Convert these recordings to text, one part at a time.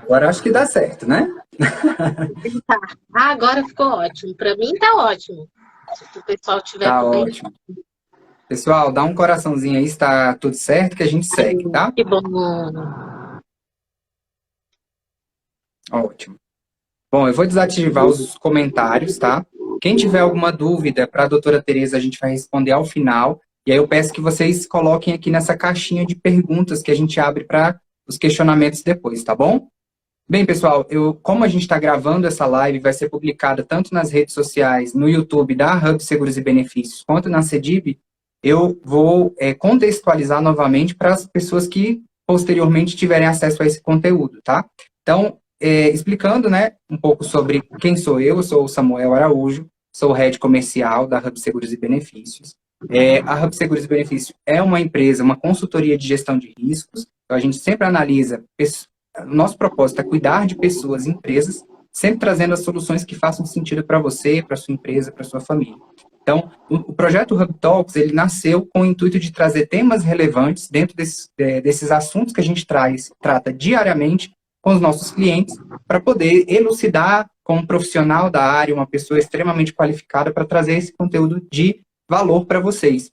Agora acho que dá certo, né? Tá. Ah, agora ficou ótimo. Para mim tá ótimo. Se o pessoal tiver Tá também. ótimo. Pessoal, dá um coraçãozinho aí se tá tudo certo que a gente Ai, segue, tá? que bom. Ótimo. Bom, eu vou desativar os comentários, tá? Quem tiver alguma dúvida para a doutora Tereza, a gente vai responder ao final. E aí eu peço que vocês coloquem aqui nessa caixinha de perguntas que a gente abre para os questionamentos depois, tá bom? Bem, pessoal, como a gente está gravando essa live, vai ser publicada tanto nas redes sociais, no YouTube da Hub Seguros e Benefícios, quanto na Cedib, eu vou contextualizar novamente para as pessoas que posteriormente tiverem acesso a esse conteúdo, tá? Então, explicando, né, um pouco sobre quem sou eu sou o Samuel Araújo, sou o Head Comercial da Hub Seguros e Benefícios. A Hub Seguros e Benefícios é uma empresa, uma consultoria de gestão de riscos, então a gente sempre analisa o nosso propósito é cuidar de pessoas e empresas, sempre trazendo as soluções que façam sentido para você, para sua empresa, para sua família. Então, o projeto Hub Talks, ele nasceu com o intuito de trazer temas relevantes dentro desses assuntos que a gente trata diariamente com os nossos clientes, para poder elucidar como profissional da área, uma pessoa extremamente qualificada para trazer esse conteúdo de valor para vocês.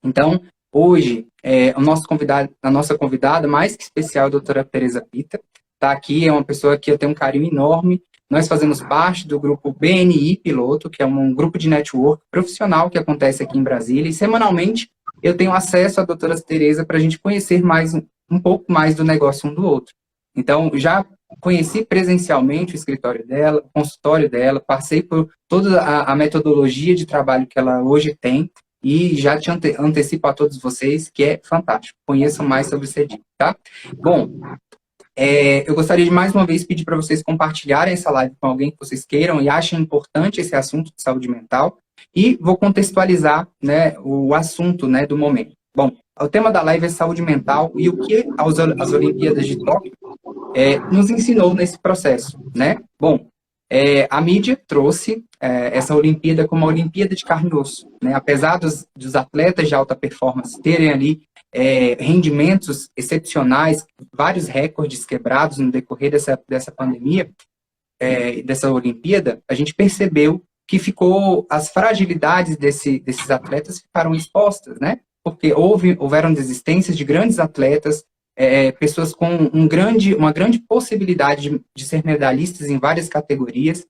Então, hoje, a nossa convidada mais que especial, a doutora Tereza Pita, está aqui, é uma pessoa que eu tenho um carinho enorme. Nós fazemos parte do grupo BNI Piloto, que é um grupo de network profissional que acontece aqui em Brasília, e semanalmente eu tenho acesso à doutora Tereza para a gente conhecer um pouco mais do negócio um do outro. Então, já conheci presencialmente o escritório dela, o consultório dela, passei por toda a metodologia de trabalho que ela hoje tem, e já te antecipo a todos vocês que é fantástico. Conheçam mais sobre o CEDIP, tá? Bom, eu gostaria de mais uma vez pedir para vocês compartilharem essa live com alguém que vocês queiram e achem importante esse assunto de saúde mental. E vou contextualizar, né, o assunto, né, do momento. Bom, o tema da live é saúde mental e o que as Olimpíadas de Tóquio nos ensinou nesse processo, né? Bom, a mídia trouxe essa Olimpíada como uma Olimpíada de carne e osso, né? Apesar dos atletas de alta performance terem ali rendimentos excepcionais, vários recordes quebrados no decorrer dessa pandemia, dessa Olimpíada, a gente percebeu que as fragilidades desses atletas ficaram expostas, né? Porque houveram desistências de grandes atletas, pessoas com uma grande possibilidade de ser medalhistas em várias categorias,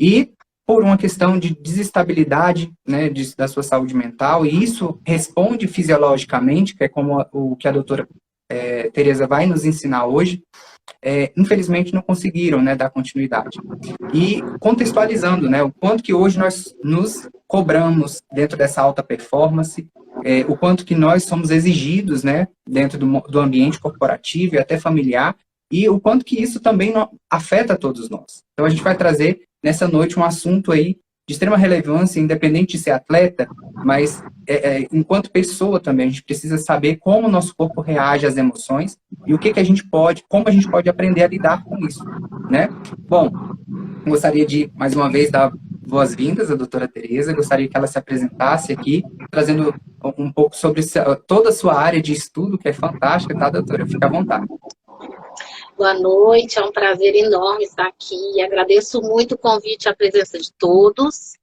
e por uma questão de desestabilidade, né, da sua saúde mental, e isso responde fisiologicamente, que é como o que a doutora Tereza vai nos ensinar hoje, infelizmente não conseguiram, né, dar continuidade. E contextualizando, né, o quanto que hoje nós nos cobramos dentro dessa alta performance, o quanto que nós somos exigidos, né, dentro do ambiente corporativo e até familiar, e o quanto que isso também afeta todos nós. Então a gente vai trazer nessa noite um assunto aí de extrema relevância, independente de ser atleta, mas enquanto pessoa também, a gente precisa saber como o nosso corpo reage às emoções e como a gente pode aprender a lidar com isso, né? Bom, gostaria de, mais uma vez, dar boas-vindas à doutora Tereza, gostaria que ela se apresentasse aqui, trazendo um pouco sobre toda a sua área de estudo, que é fantástica, tá, doutora? Fica à vontade. Boa noite, é um prazer enorme estar aqui. Agradeço muito o convite e a presença de todos.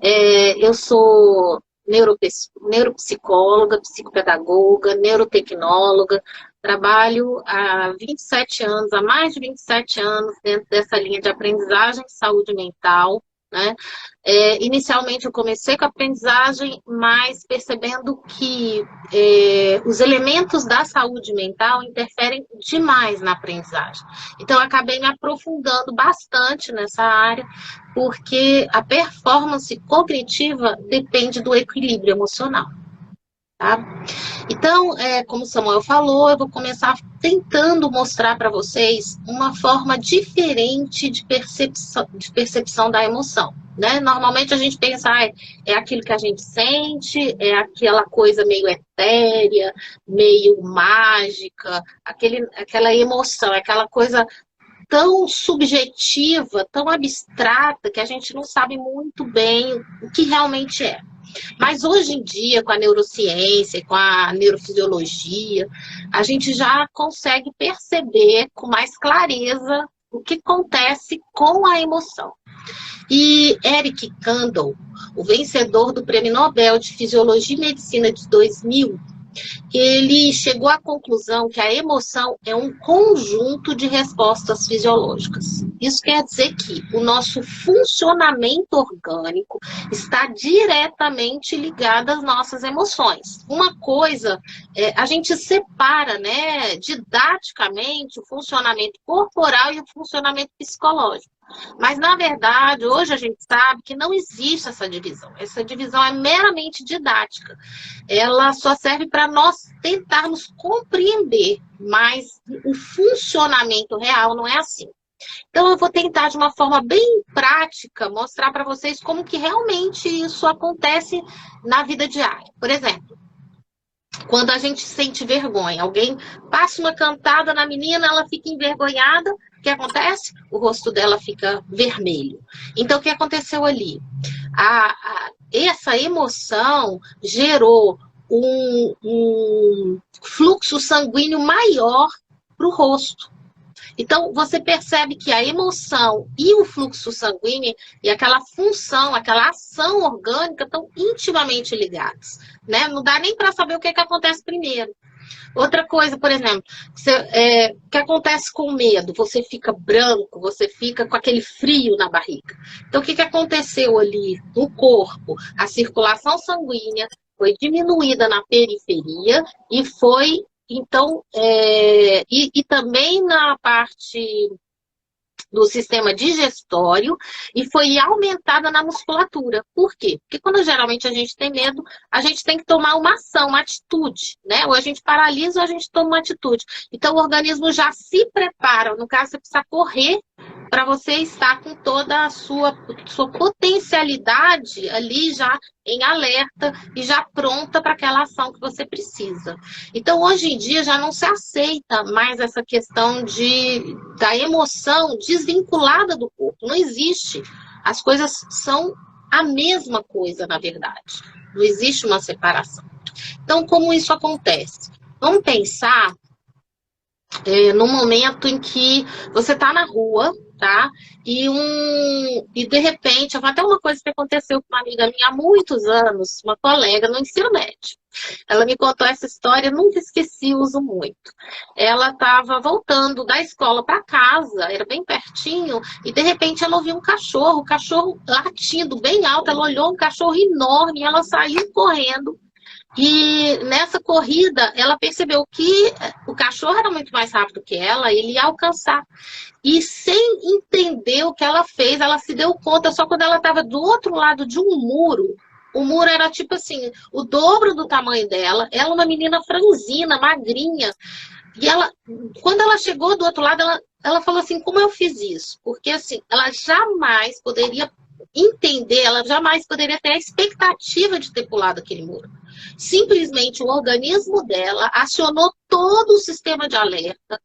Eu sou neuropsicóloga, psicopedagoga, neurotecnóloga. Trabalho há 27 anos, há mais de 27 anos, dentro dessa linha de aprendizagem e saúde mental, né? Inicialmente eu comecei com a aprendizagem, mas percebendo que os elementos da saúde mental interferem demais na aprendizagem. Então eu acabei me aprofundando bastante nessa área, porque a performance cognitiva depende do equilíbrio emocional. Tá? Então, como o Samuel falou, eu vou começar tentando mostrar para vocês uma forma diferente de percepção da emoção. Né? Normalmente a gente pensa, é aquilo que a gente sente, é aquela coisa meio etérea, meio mágica, aquela emoção, aquela coisa tão subjetiva, tão abstrata, que a gente não sabe muito bem o que realmente é. Mas hoje em dia, com a neurociência, com a neurofisiologia, a gente já consegue perceber com mais clareza o que acontece com a emoção. E Eric Kandel, o vencedor do Prêmio Nobel de Fisiologia e Medicina de 2000, ele chegou à conclusão que a emoção é um conjunto de respostas fisiológicas. Isso quer dizer que o nosso funcionamento orgânico está diretamente ligado às nossas emoções. Uma coisa, a gente separa, né, didaticamente o funcionamento corporal e o funcionamento psicológico. Mas, na verdade, hoje a gente sabe que não existe essa divisão. Essa divisão é meramente didática. Ela só serve para nós tentarmos compreender, mas o funcionamento real não é assim. Então, eu vou tentar, de uma forma bem prática, mostrar para vocês como que realmente isso acontece na vida diária. Por exemplo, quando a gente sente vergonha, alguém passa uma cantada na menina, ela fica envergonhada, o que acontece? O rosto dela fica vermelho. Então, o que aconteceu ali? Essa emoção gerou um fluxo sanguíneo maior para o rosto. Então, você percebe que a emoção e o fluxo sanguíneo e aquela função, aquela ação orgânica estão intimamente ligados, né? Não dá nem para saber o que acontece primeiro. Outra coisa, por exemplo, o que acontece com o medo? Você fica branco, você fica com aquele frio na barriga. Então, o que aconteceu ali no corpo? A circulação sanguínea foi diminuída na periferia e foi, então, e também na parte do sistema digestório e foi aumentada na musculatura. Por quê? Porque quando geralmente a gente tem medo, a gente tem que tomar uma ação, uma atitude, né? Ou a gente paralisa ou a gente toma uma atitude. Então o organismo já se prepara, no caso você precisa correr para você estar com toda a sua potencialidade ali já em alerta e já pronta para aquela ação que você precisa. Então, hoje em dia, já não se aceita mais essa questão da emoção desvinculada do corpo. Não existe. As coisas são a mesma coisa, na verdade. Não existe uma separação. Então, como isso acontece? Vamos pensar no momento em que você está na rua, tá? E de repente, até uma coisa que aconteceu com uma amiga minha há muitos anos, uma colega no ensino médio. Ela me contou essa história, nunca esqueci, uso muito. Ela estava voltando da escola para casa, era bem pertinho, e de repente ela ouviu o cachorro latindo bem alto, ela olhou um cachorro enorme, e ela saiu correndo. E nessa corrida, ela percebeu que o cachorro era muito mais rápido que ela, ele ia alcançar. E sem entender o que ela fez, ela se deu conta só quando ela estava do outro lado de um muro. O muro era tipo assim, o dobro do tamanho dela. Ela é uma menina franzina, magrinha. E ela, quando ela chegou do outro lado, ela falou assim, como eu fiz isso? Porque assim, ela jamais poderia entender, ela jamais poderia ter a expectativa de ter pulado aquele muro. Simplesmente o organismo dela acionou todo o sistema de alerta,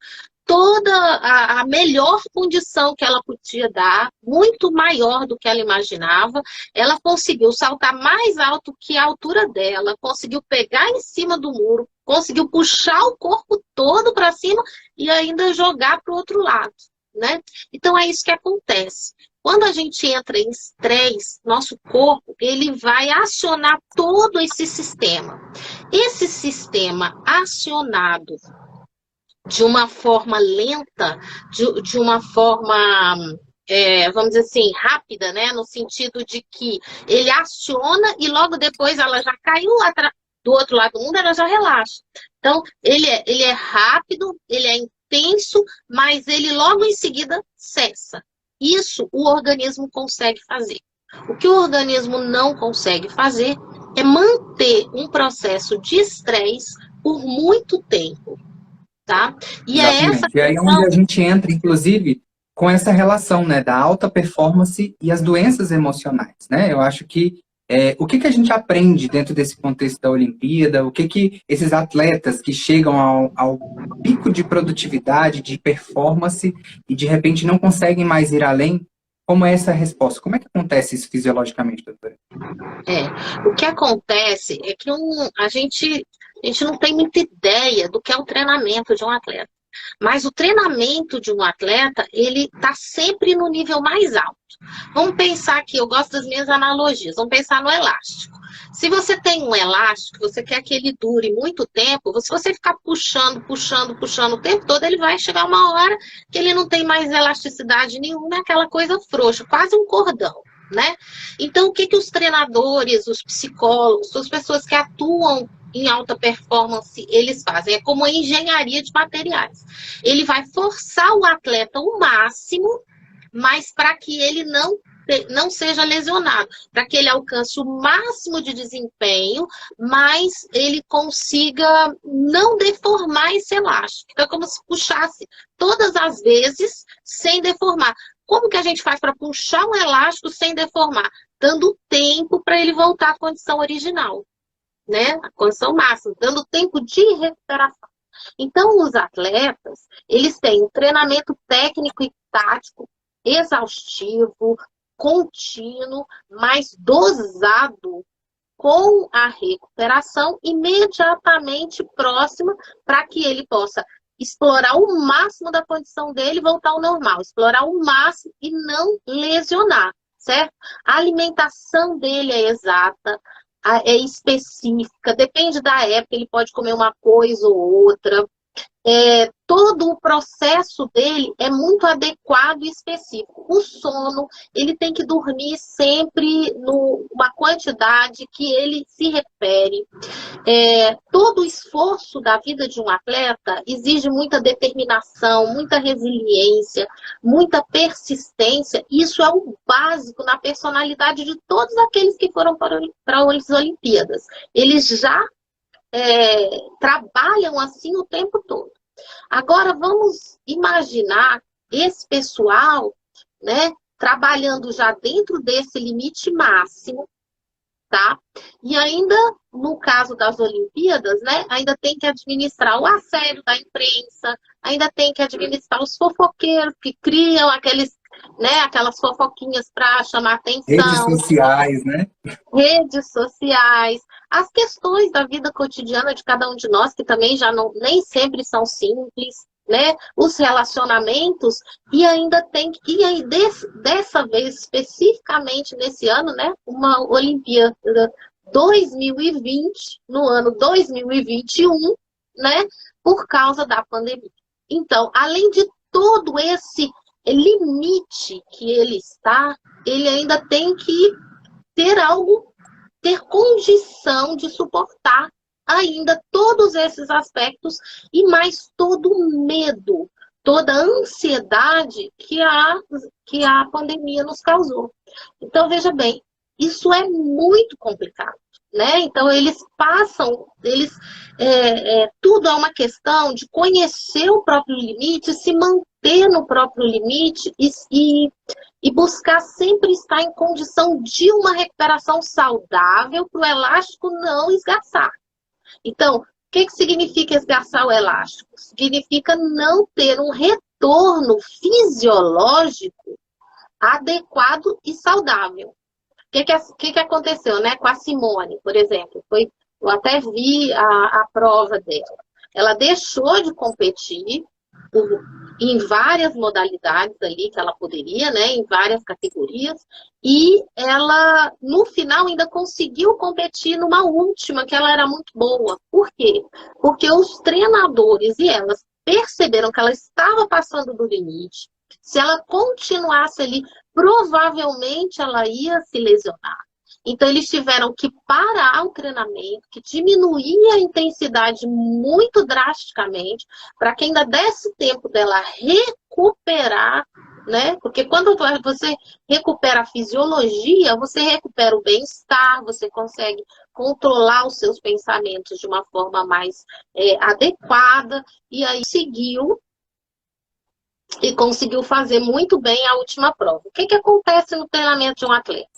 toda a melhor condição que ela podia dar, muito maior do que ela imaginava. Ela conseguiu saltar mais alto que a altura dela, conseguiu pegar em cima do muro, conseguiu puxar o corpo todo para cima e ainda jogar para o outro lado, né? Então é isso que acontece. Quando a gente entra em estresse, nosso corpo ele vai acionar todo esse sistema. Esse sistema acionado de uma forma lenta, de uma forma, vamos dizer assim, rápida, né? No sentido de que ele aciona e logo depois ela já caiu do outro lado do mundo, ela já relaxa. Então, ele é rápido, ele é intenso, mas ele logo em seguida cessa. Isso o organismo consegue fazer. O que o organismo não consegue fazer é manter um processo de estresse por muito tempo. Tá? E Exatamente. E aí é onde a gente entra, inclusive, com essa relação, né, da alta performance e as doenças emocionais, né? Eu acho que o que a gente aprende dentro desse contexto da Olimpíada, o que esses atletas que chegam ao pico de produtividade, de performance e de repente não conseguem mais ir além, Como é essa resposta? Como é que acontece isso fisiologicamente, doutora? O que acontece é que a gente não tem muita ideia do que é o treinamento de um atleta. Mas o treinamento de um atleta, ele está sempre no nível mais alto. Vamos pensar aqui, eu gosto das minhas analogias, vamos pensar no elástico. Se você tem um elástico, você quer que ele dure muito tempo, se você ficar puxando o tempo todo, ele vai chegar uma hora que ele não tem mais elasticidade nenhuma, é aquela coisa frouxa, quase um cordão, né? Então, o que os treinadores, os psicólogos, as pessoas que atuam em alta performance, eles fazem? É como a engenharia de materiais. Ele vai forçar o atleta o máximo, mas para que ele não seja lesionado, para que ele alcance o máximo de desempenho, mas ele consiga não deformar esse elástico. Então, é como se puxasse todas as vezes sem deformar. Como que a gente faz para puxar um elástico sem deformar? Dando tempo para ele voltar à condição original, né? A condição máxima, dando tempo de recuperação. Então, os atletas, eles têm um treinamento técnico e tático exaustivo, contínuo, mas dosado com a recuperação imediatamente próxima para que ele possa explorar o máximo da condição dele e voltar ao normal. Explorar o máximo e não lesionar, certo? A alimentação dele é exata, é específica, depende da época, ele pode comer uma coisa ou outra. Todo o processo dele é muito adequado e específico. O sono, ele tem que dormir sempre numa quantidade que ele se refere. Todo o esforço da vida de um atleta exige muita determinação, muita resiliência, muita persistência. Isso é o básico na personalidade de todos aqueles que foram para as Olimpíadas. Eles já trabalham assim o tempo todo. Agora, vamos imaginar esse pessoal, né, trabalhando já dentro desse limite máximo, tá? E ainda, no caso das Olimpíadas, né, ainda tem que administrar o assédio da imprensa, ainda tem que administrar os fofoqueiros que criam aquelas fofoquinhas para chamar atenção. Redes sociais, né? Redes sociais, as questões da vida cotidiana de cada um de nós, que também já nem sempre são simples, né? Os relacionamentos, e ainda tem que, e aí dessa vez, especificamente nesse ano, né? Uma Olimpíada 2020, no ano 2021, né? Por causa da pandemia. Então, além de todo esse limite que ele está, ele ainda tem que ter condição de suportar ainda todos esses aspectos e mais todo o medo, toda a ansiedade que a pandemia nos causou. Então, veja bem, isso é muito complicado, né? Então, tudo é uma questão de conhecer o próprio limite, se manter no próprio limite e buscar sempre estar em condição de uma recuperação saudável para o elástico não esgarçar. Então, o que significa esgarçar o elástico? Significa não ter um retorno fisiológico adequado e saudável. O que aconteceu, né, com a Simone, por exemplo? Eu até vi a prova dela. Ela deixou de competir em várias modalidades ali que ela poderia, né, em várias categorias, e ela, no final, ainda conseguiu competir numa última, que ela era muito boa. Por quê? Porque os treinadores e elas perceberam que ela estava passando do limite. Se ela continuasse ali, provavelmente ela ia se lesionar. Então, eles tiveram que parar o treinamento, que diminuir a intensidade muito drasticamente, para que ainda desse tempo dela recuperar, né? Porque quando você recupera a fisiologia, você recupera o bem-estar, você consegue controlar os seus pensamentos de uma forma mais adequada, e aí seguiu e conseguiu fazer muito bem a última prova. O que acontece no treinamento de um atleta?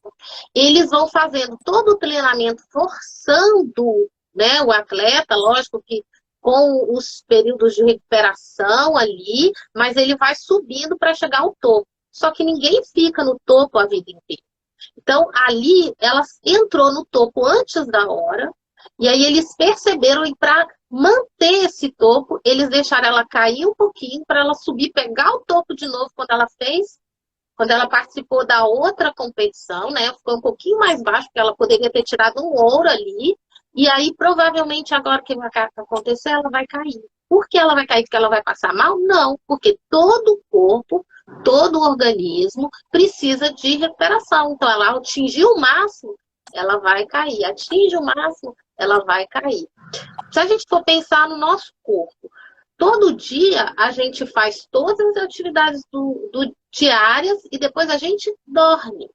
Eles vão fazendo todo o treinamento forçando, né, o atleta, lógico que com os períodos de recuperação ali, mas ele vai subindo para chegar ao topo. Só que ninguém fica no topo a vida inteira. Então, ali, ela entrou no topo antes da hora, e aí eles perceberam, e para manter esse topo, eles deixaram ela cair um pouquinho, para ela subir, pegar o topo de novo quando ela participou da outra competição, né? Ficou um pouquinho mais baixo, porque ela poderia ter tirado um ouro ali, e aí, provavelmente, agora que vai acontecer, ela vai cair. Por que ela vai cair? Porque ela vai passar mal? Não, porque todo o corpo, todo o organismo precisa de recuperação. Então, ela atingiu o máximo, ela vai cair. Atinge o máximo, ela vai cair. Se a gente for pensar no nosso corpo, todo dia a gente faz todas as atividades diárias e depois a gente dorme.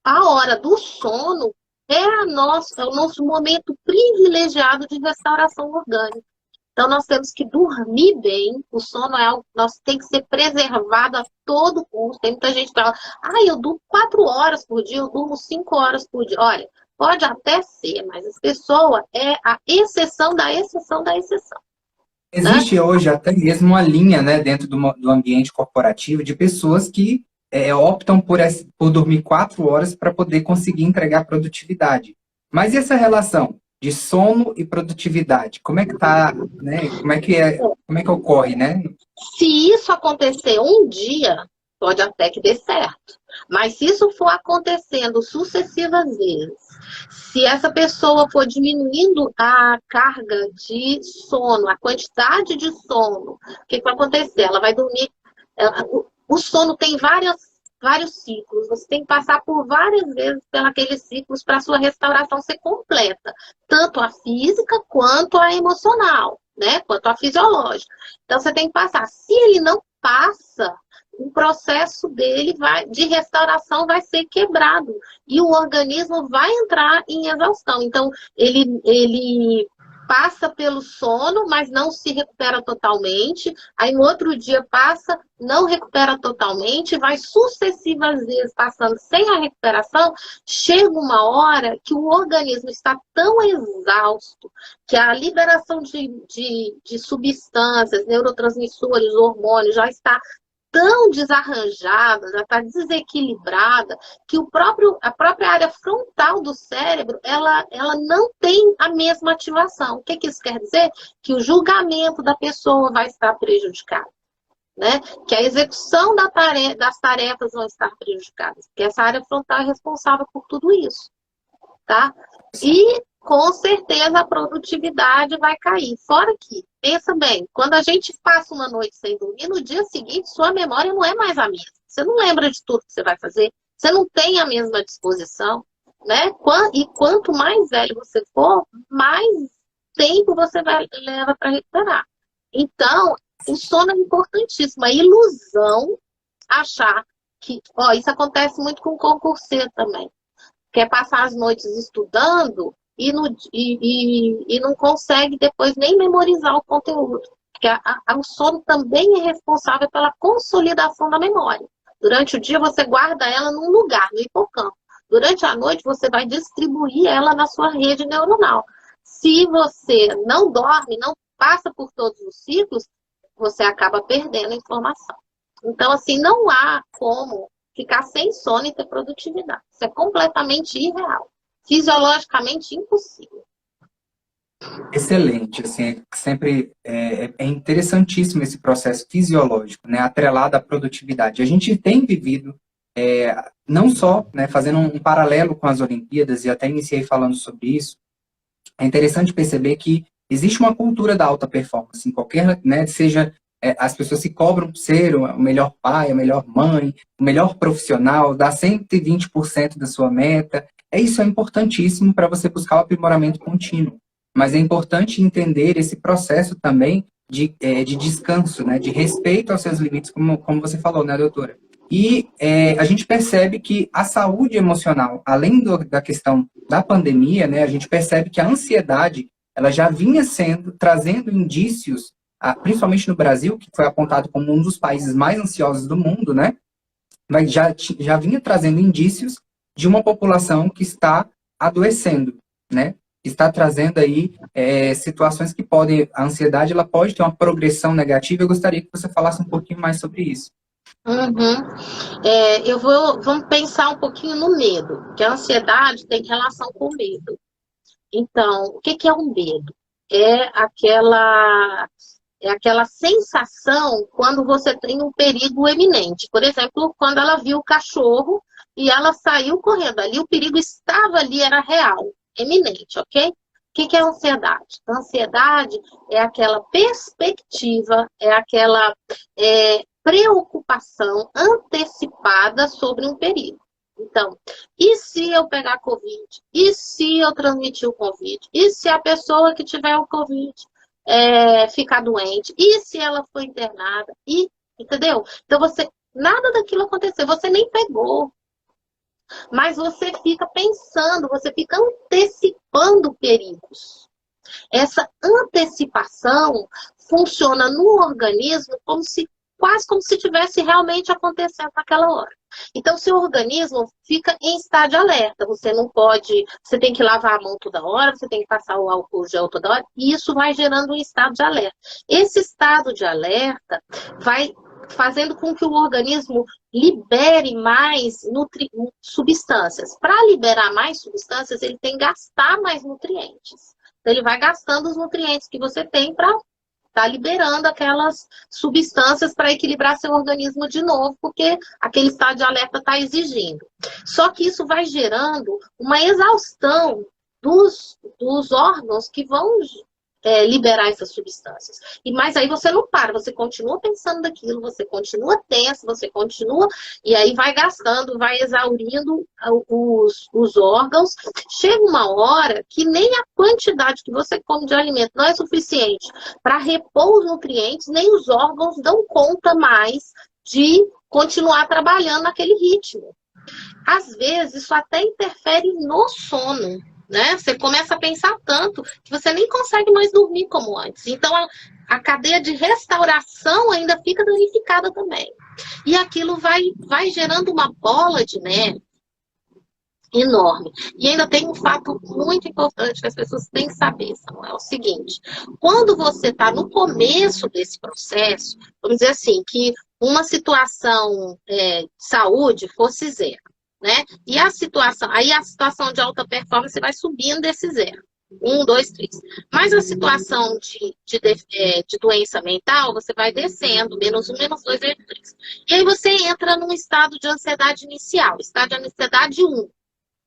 A hora do sono é o nosso momento privilegiado de restauração orgânica. Então, nós temos que dormir bem. O sono é algo que tem que ser preservado a todo custo. Tem muita gente que fala, eu durmo 4 horas por dia, eu durmo 5 horas por dia. Olha, pode até ser, mas a pessoa é a exceção da exceção da exceção. Existe, né, hoje até mesmo uma linha, né, dentro do ambiente corporativo de pessoas que optam por dormir 4 horas para poder conseguir entregar produtividade. Mas e essa relação de sono e produtividade? Como é que tá, né? Como é que ocorre, né? Se isso acontecer um dia, pode até que dê certo. Mas se isso for acontecendo sucessivas vezes, se essa pessoa for diminuindo a carga de sono, a quantidade de sono, o que vai acontecer? Ela vai dormir. O sono tem vários ciclos. Você tem que passar por várias vezes pelos ciclos para a sua restauração ser completa. Tanto a física quanto a emocional, né? Quanto a fisiológica. Então, você tem que passar. Se ele não passa, o processo dele de restauração vai ser quebrado. E o organismo vai entrar em exaustão. Então, ele passa pelo sono, mas não se recupera totalmente. Aí no outro dia passa, não recupera totalmente, vai sucessivas vezes passando sem a recuperação. Chega uma hora que o organismo está tão exausto que a liberação de substâncias, neurotransmissores, hormônios já está tão desarranjada, já está desequilibrada, que a própria área frontal do cérebro, ela não tem a mesma ativação. O que isso quer dizer? Que o julgamento da pessoa vai estar prejudicado, né? Que a execução das tarefas vão estar prejudicadas, porque essa área frontal é responsável por tudo isso, tá? E com certeza a produtividade vai cair. Fora que, pensa bem, quando a gente passa uma noite sem dormir, no dia seguinte sua memória não é mais a mesma. Você não lembra de tudo que você vai fazer, você não tem a mesma disposição, né? E quanto mais velho você for, mais tempo você leva para recuperar. Então, o sono é importantíssimo. A ilusão achar que... isso acontece muito com o concurseiro também. Quer passar as noites estudando e não consegue depois nem memorizar o conteúdo. Porque o sono também é responsável pela consolidação da memória. Durante o dia você guarda ela num lugar, no hipocampo. Durante a noite você vai distribuir ela na sua rede neuronal. Se você não dorme, não passa por todos os ciclos, você acaba perdendo a informação. Então, assim, não há como ficar sem sono e ter produtividade. Isso é completamente irreal. Fisiologicamente impossível. Excelente, assim, sempre é interessantíssimo esse processo fisiológico, né, atrelado à produtividade. A gente tem vivido, não só, né, fazendo um paralelo com as Olimpíadas, e até iniciei falando sobre isso, é interessante perceber que existe uma cultura da alta performance, em qualquer, né, seja, as pessoas se cobram por ser o melhor pai, a melhor mãe, o melhor profissional, dar 120% da sua meta. Isso é importantíssimo para você buscar o aprimoramento contínuo. Mas é importante entender esse processo também de descanso, né? De respeito aos seus limites, como você falou, né, doutora? E a gente percebe que a saúde emocional, além da questão da pandemia, né, a gente percebe que a ansiedade ela já vinha trazendo indícios, principalmente no Brasil, que foi apontado como um dos países mais ansiosos do mundo, né? Mas já vinha trazendo indícios de uma população que está adoecendo, né? Está trazendo aí situações que a ansiedade ela pode ter uma progressão negativa. Eu gostaria que você falasse um pouquinho mais sobre isso. Uhum. Vamos pensar um pouquinho no medo, que a ansiedade tem relação com o medo. Então, o que é o medo? É aquela, é aquela sensação quando você tem um perigo eminente. Por exemplo, quando ela viu o cachorro e ela saiu correndo ali, o perigo estava ali, era real, eminente, ok? O que é a ansiedade? A ansiedade é aquela perspectiva, é aquela preocupação antecipada sobre um perigo. Então, e se eu pegar Covid? E se eu transmitir o Covid? E se a pessoa que tiver o Covid ficar doente? E se ela for internada? Entendeu? Então, nada daquilo aconteceu, você nem pegou. Mas você fica pensando, você fica antecipando perigos. Essa antecipação funciona no organismo quase como se tivesse realmente acontecendo naquela hora. Então, seu organismo fica em estado de alerta. Você não pode, você tem que lavar a mão toda hora, você tem que passar o álcool gel toda hora, e isso vai gerando um estado de alerta. Esse estado de alerta vai fazendo com que o organismo libere mais substâncias. Para liberar mais substâncias, ele tem que gastar mais nutrientes. Então, ele vai gastando os nutrientes que você tem para estar liberando aquelas substâncias para equilibrar seu organismo de novo, porque aquele estado de alerta está exigindo. Só que isso vai gerando uma exaustão dos órgãos que vão liberar essas substâncias. Mas aí você não para, você continua pensando daquilo, você continua tenso, você continua, e aí vai gastando, vai exaurindo os órgãos. Chega uma hora que nem a quantidade que você come de alimento não é suficiente para repor os nutrientes, nem os órgãos dão conta mais de continuar trabalhando naquele ritmo. Às vezes, isso até interfere no sono. Né? Você começa a pensar tanto que você nem consegue mais dormir como antes. Então, a cadeia de restauração ainda fica danificada também. E aquilo vai gerando uma bola de neve enorme. E ainda tem um fato muito importante que as pessoas têm que saber, Samuel, é o seguinte: quando você está no começo desse processo, vamos dizer assim, que uma situação de saúde fosse zero, né? E a situação de alta performance vai subindo desse zero. 1, 2, 3. Mas a situação de doença mental, você vai descendo, -1, -2, -3. E aí você entra num estado de ansiedade inicial, estado de ansiedade 1.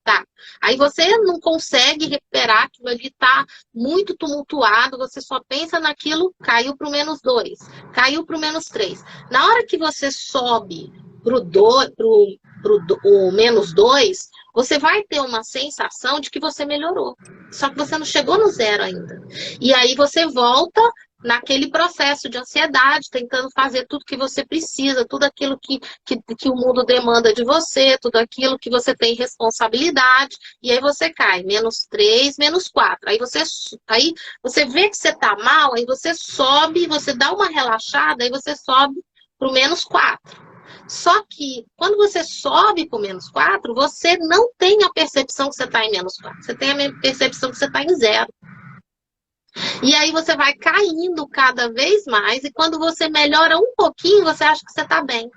Tá. Aí você não consegue recuperar, aquilo ali tá muito tumultuado, você só pensa naquilo, caiu para o -2, caiu para o -3. Na hora que você sobe pro -2, você vai ter uma sensação de que você melhorou. Só que você não chegou no zero ainda. E aí você volta naquele processo de ansiedade, tentando fazer tudo que você precisa, tudo aquilo que o mundo demanda de você, tudo aquilo que você tem responsabilidade, e aí você cai, -3, -4. Aí você vê que você está mal, aí você sobe, você dá uma relaxada, aí você sobe para o -4. Só que, quando você sobe para o -4, você não tem a percepção que você está em -4. Você tem a percepção que você está em 0. E aí você vai caindo cada vez mais, e quando você melhora um pouquinho, você acha que você está bem.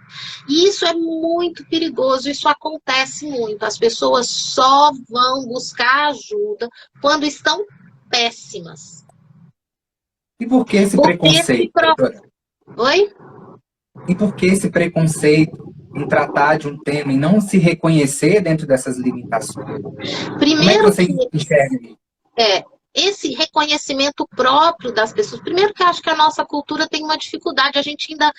E isso é muito perigoso, isso acontece muito. As pessoas só vão buscar ajuda quando estão péssimas. E por que esse preconceito, doutora? Oi? E por que esse preconceito em tratar de um tema e não se reconhecer dentro dessas limitações? Primeiro, como é que você enxerga isso? Esse reconhecimento próprio das pessoas. Primeiro que eu acho que a nossa cultura tem uma dificuldade, a gente ainda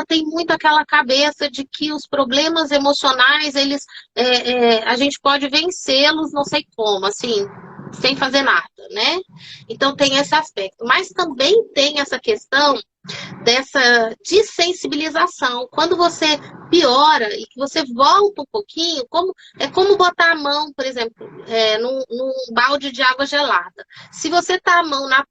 tem muito aquela cabeça de que os problemas emocionais, a gente pode vencê-los, não sei como, assim, sem fazer nada, né? Então tem esse aspecto. Mas também tem essa questão dessa desensibilização. Quando você piora e que você volta um pouquinho, é como botar a mão, por exemplo, num balde de água gelada. Se você tá a mão na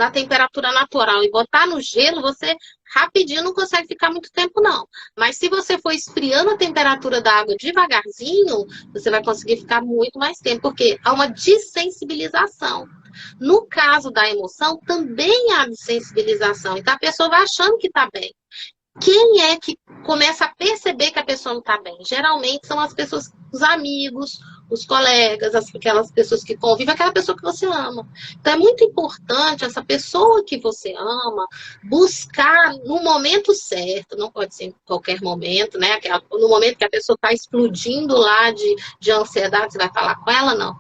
temperatura natural e botar no gelo, você rapidinho não consegue ficar muito tempo, não. Mas se você for esfriando a temperatura da água devagarzinho, você vai conseguir ficar muito mais tempo, porque há uma desensibilização. No caso da emoção, também há desensibilização. Então, a pessoa vai achando que está bem. Quem é que começa a perceber que a pessoa não está bem? Geralmente são as pessoas, os amigos, os colegas, aquelas pessoas que convivem, aquela pessoa que você ama. Então é muito importante essa pessoa que você ama buscar no momento certo, não pode ser em qualquer momento, né? No momento que a pessoa está explodindo lá de ansiedade, você vai falar com ela, não.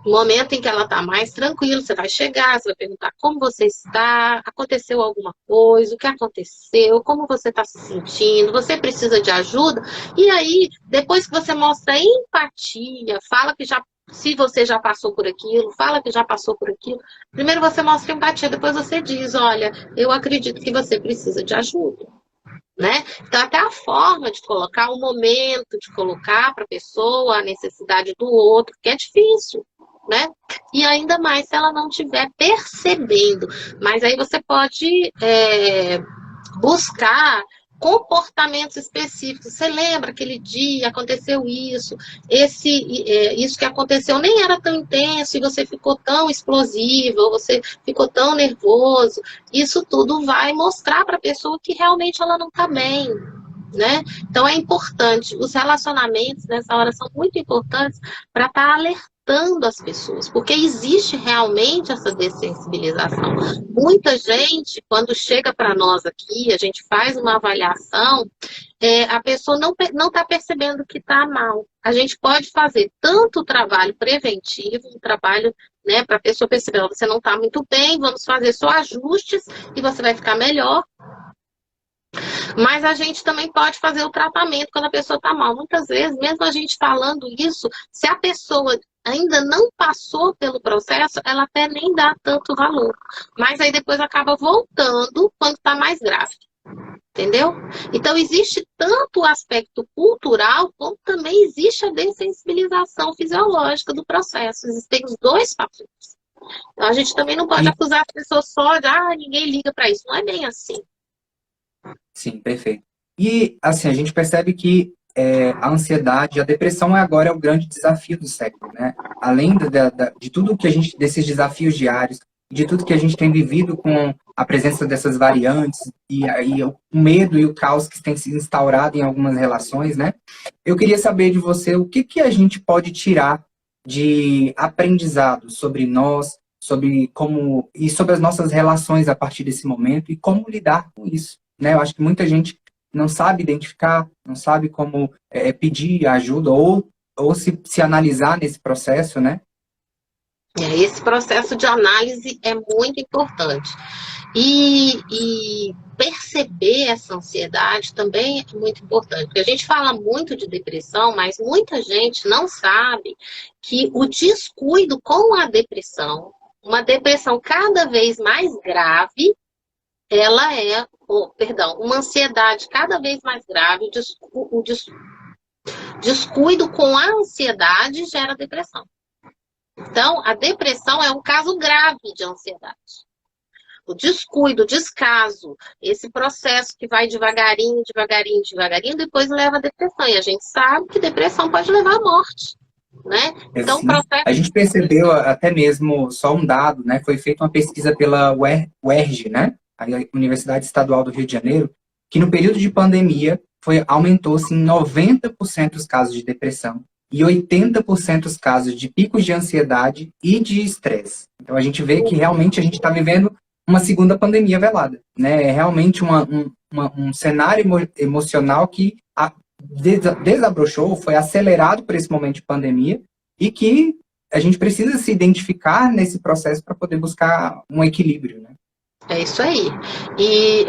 No momento em que ela está mais tranquila, você vai chegar, você vai perguntar como você está, aconteceu alguma coisa, o que aconteceu, como você está se sentindo, você precisa de ajuda. E aí, depois que você mostra empatia, fala que já, se você já passou por aquilo, fala que já passou por aquilo. Primeiro você mostra empatia, depois você diz, olha, eu acredito que você precisa de ajuda. Né? Então, até a forma de colocar, o momento de colocar para a pessoa a necessidade do outro, que é difícil, né? E ainda mais se ela não estiver percebendo. Mas aí você pode buscar comportamentos específicos. Você lembra aquele dia, aconteceu isso, isso que aconteceu nem era tão intenso e você ficou tão explosivo, ou você ficou tão nervoso. Isso tudo vai mostrar para a pessoa que realmente ela não está bem, né? Então é importante, os relacionamentos nessa hora são muito importantes para estar alertando as pessoas, porque existe realmente essa dessensibilização. Muita gente, quando chega para nós aqui, a gente faz uma avaliação, a pessoa não está percebendo que está mal. A gente pode fazer tanto o trabalho preventivo, um trabalho, né, para a pessoa perceber, você não está muito bem, vamos fazer só ajustes e você vai ficar melhor. Mas a gente também pode fazer o tratamento quando a pessoa está mal. Muitas vezes, mesmo a gente falando isso, se a pessoa ainda não passou pelo processo, ela até nem dá tanto valor. Mas aí depois acaba voltando quando está mais grave. Entendeu? Então, existe tanto o aspecto cultural, como também existe a dessensibilização fisiológica do processo. Existem os dois fatores. Então, a gente também não pode acusar as pessoas só de, ninguém liga para isso. Não é bem assim. Sim, perfeito. E, assim, a gente percebe que a ansiedade, a depressão agora é o grande desafio do século, né? Além de tudo que a gente, desses desafios diários, de tudo que a gente tem vivido com a presença dessas variantes e o medo e o caos que tem se instaurado em algumas relações, né? Eu queria saber de você o que a gente pode tirar de aprendizado sobre nós, sobre as nossas relações a partir desse momento e como lidar com isso, né? Eu acho que muita gente não sabe identificar, não sabe como pedir ajuda ou se analisar nesse processo, né? Esse processo de análise é muito importante. E perceber essa ansiedade também é muito importante. Porque a gente fala muito de depressão, mas muita gente não sabe que o descuido com a depressão, uma depressão cada vez mais grave, ela é, uma ansiedade cada vez mais grave, o descuido com a ansiedade gera depressão. Então, a depressão é um caso grave de ansiedade. O descuido, o descaso, esse processo que vai devagarinho, devagarinho, devagarinho, depois leva à depressão. E a gente sabe que depressão pode levar à morte, né? Então, processo... A gente percebeu até mesmo, só um dado, né? Foi feita uma pesquisa pela UERJ, né? A Universidade Estadual do Rio de Janeiro, que no período de pandemia aumentou-se em 90% os casos de depressão e 80% os casos de picos de ansiedade e de estresse. Então a gente vê que realmente a gente está vivendo uma segunda pandemia velada, né? É realmente um cenário emocional que desabrochou, foi acelerado por esse momento de pandemia e que a gente precisa se identificar nesse processo para poder buscar um equilíbrio, né? É isso aí. E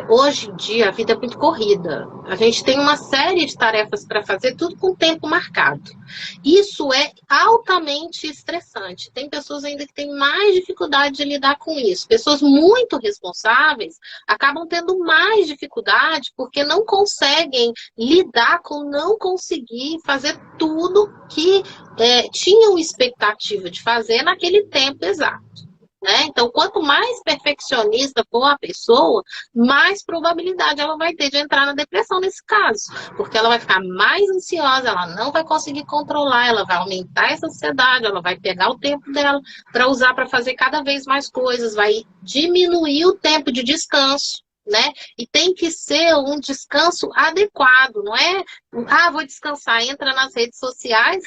hoje em dia a vida é muito corrida. A gente tem uma série de tarefas para fazer, tudo com tempo marcado. Isso é altamente estressante. Tem pessoas ainda que têm mais dificuldade de lidar com isso. Pessoas muito responsáveis acabam tendo mais dificuldade porque não conseguem lidar com não conseguir fazer tudo que tinham expectativa de fazer naquele tempo exato. Né? Então, quanto mais perfeccionista for a pessoa, mais probabilidade ela vai ter de entrar na depressão nesse caso. Porque ela vai ficar mais ansiosa, ela não vai conseguir controlar, ela vai aumentar essa ansiedade, ela vai pegar o tempo dela para usar para fazer cada vez mais coisas, vai diminuir o tempo de descanso. né? E tem que ser um descanso adequado, não é? Vou descansar, entra nas redes sociais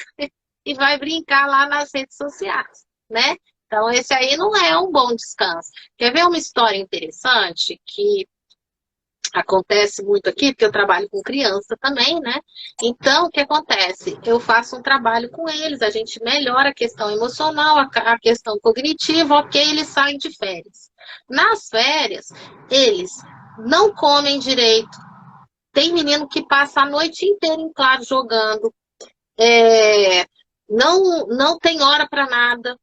e vai brincar lá nas redes sociais, né? Então, esse aí não é um bom descanso. Quer ver uma história interessante que acontece muito aqui, porque eu trabalho com criança também, né? Então, o que acontece? Eu faço um trabalho com eles, a gente melhora a questão emocional, a questão cognitiva, ok, eles saem de férias. Nas férias, eles não comem direito. Tem menino que passa a noite inteira em claro jogando. Não tem hora para nada.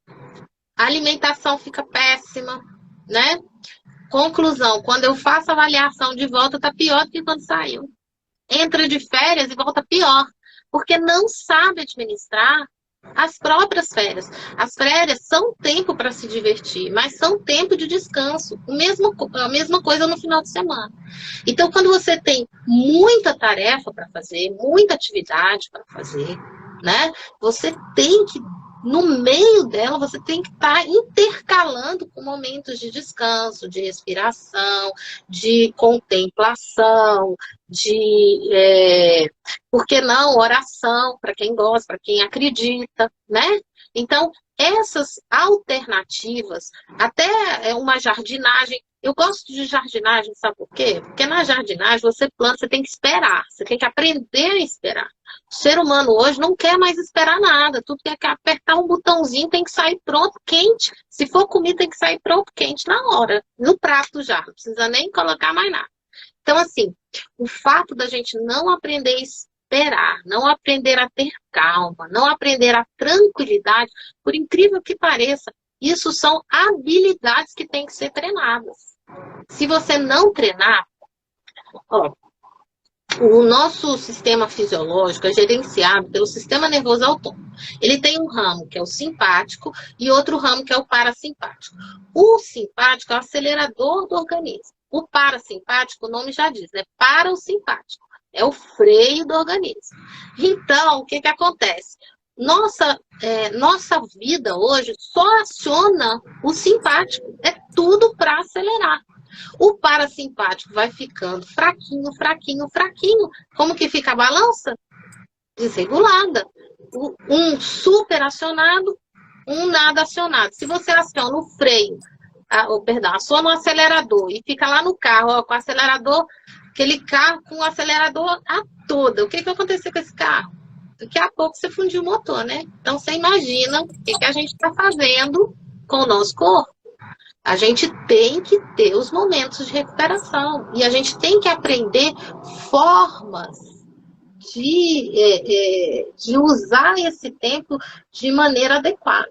A alimentação fica péssima, né? Conclusão, quando eu faço a avaliação de volta, tá pior do que quando saiu. Entra de férias e volta pior, porque não sabe administrar as próprias férias. As férias são tempo para se divertir, mas são tempo de descanso. A mesma coisa no final de semana. Então, quando você tem muita tarefa para fazer, muita atividade para fazer, né? Você tem que, no meio dela, você tem que estar intercalando com momentos de descanso, de respiração, de contemplação, por que não, oração, para quem gosta, para quem acredita, né? Então, essas alternativas, até uma jardinagem, eu gosto de jardinagem, sabe por quê? Porque na jardinagem você planta, você tem que esperar, você tem que aprender a esperar. O ser humano hoje não quer mais esperar nada, tudo que é apertar um botãozinho tem que sair pronto, quente. Se for comida, tem que sair pronto, quente na hora, no prato já, não precisa nem colocar mais nada. Então, assim, o fato da gente não aprender a esperar, não aprender a ter calma, não aprender a tranquilidade, por incrível que pareça, isso são habilidades que têm que ser treinadas. Se você não treinar, o nosso sistema fisiológico é gerenciado pelo sistema nervoso autônomo. Ele tem um ramo que é o simpático e outro ramo que é o parasimpático. O simpático é o acelerador do organismo. O parasimpático, o nome já diz, né? Para o simpático. É o freio do organismo. Então, o que acontece? Nossa vida hoje só aciona o simpático. É tudo para acelerar. O parasimpático vai ficando fraquinho, fraquinho, fraquinho. Como que fica a balança? Desregulada. Um super acionado, um nada acionado. Se você aciona o freio, aciona o acelerador e fica lá no carro, com o acelerador, aquele carro com o acelerador a toda. O que vai acontecer com esse carro? Daqui a pouco você fundiu o motor, né? Então você imagina o que a gente está fazendo com o nosso corpo. A gente tem que ter os momentos de recuperação. E a gente tem que aprender formas de usar esse tempo de maneira adequada.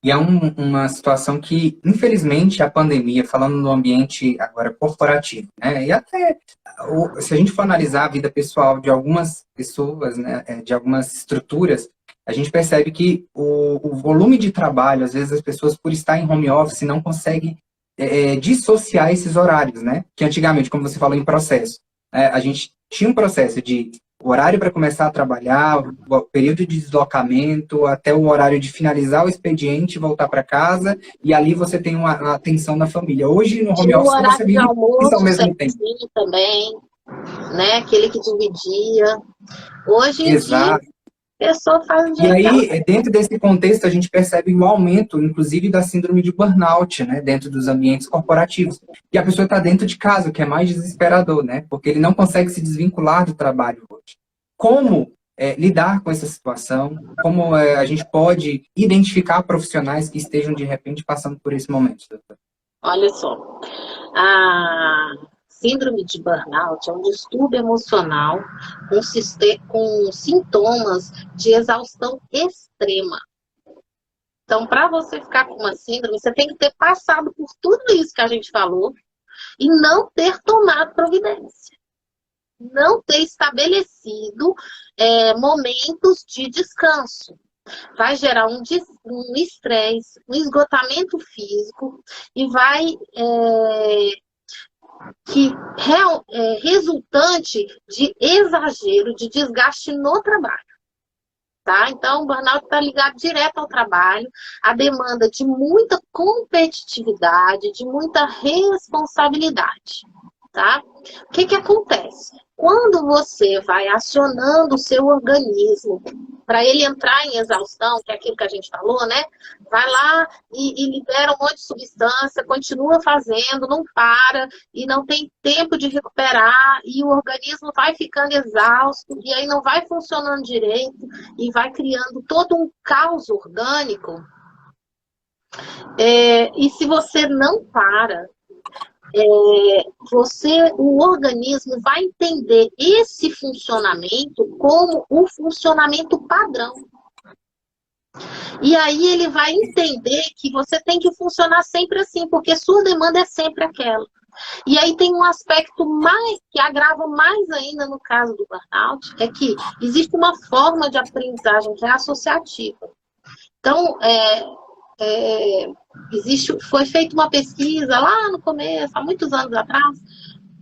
E é uma situação que, infelizmente, a pandemia, falando no ambiente agora corporativo, né? E até, se a gente for analisar a vida pessoal de algumas pessoas, né, de algumas estruturas, a gente percebe que o volume de trabalho, às vezes as pessoas, por estar em home office, não conseguem dissociar esses horários, né? Que antigamente, como você falou em processo, a gente tinha um processo de o horário para começar a trabalhar, o período de deslocamento, até o horário de finalizar o expediente, voltar para casa, e ali você tem uma atenção da família. Hoje, no home office, você vive isso ao mesmo tempo. Também, né? Aquele que dividia. Hoje em dia, a pessoa faz E aí, dentro desse contexto, a gente percebe o aumento, inclusive, da síndrome de burnout, né? Dentro dos ambientes corporativos. E a pessoa está dentro de casa, o que é mais desesperador, né? Porque ele não consegue se desvincular do trabalho hoje. Como lidar com essa situação? Como a gente pode identificar profissionais que estejam, de repente, passando por esse momento, doutor? Olha só, a síndrome de burnout é um distúrbio emocional com sintomas de exaustão extrema. Então, para você ficar com uma síndrome, você tem que ter passado por tudo isso que a gente falou e não ter tomado providência. Não ter estabelecido momentos de descanso. Vai gerar um estresse, um esgotamento físico e vai resultante de exagero, de desgaste no trabalho. tá? Então, o burnout está ligado direto ao trabalho, a demanda de muita competitividade, de muita responsabilidade, tá? O que que acontece? Quando você vai acionando o seu organismo para ele entrar em exaustão, que é aquilo que a gente falou, né? Vai lá e libera um monte de substância, continua fazendo, não para, e não tem tempo de recuperar, e o organismo vai ficando exausto, e aí não vai funcionando direito, e vai criando todo um caos orgânico. E se você não para, o organismo vai entender esse funcionamento como o funcionamento padrão. E aí ele vai entender que você tem que funcionar sempre assim, porque sua demanda é sempre aquela. E aí tem um aspecto mais que agrava mais ainda no caso do burnout, é que existe uma forma de aprendizagem que é associativa. Então, foi feita uma pesquisa lá no começo, há muitos anos atrás,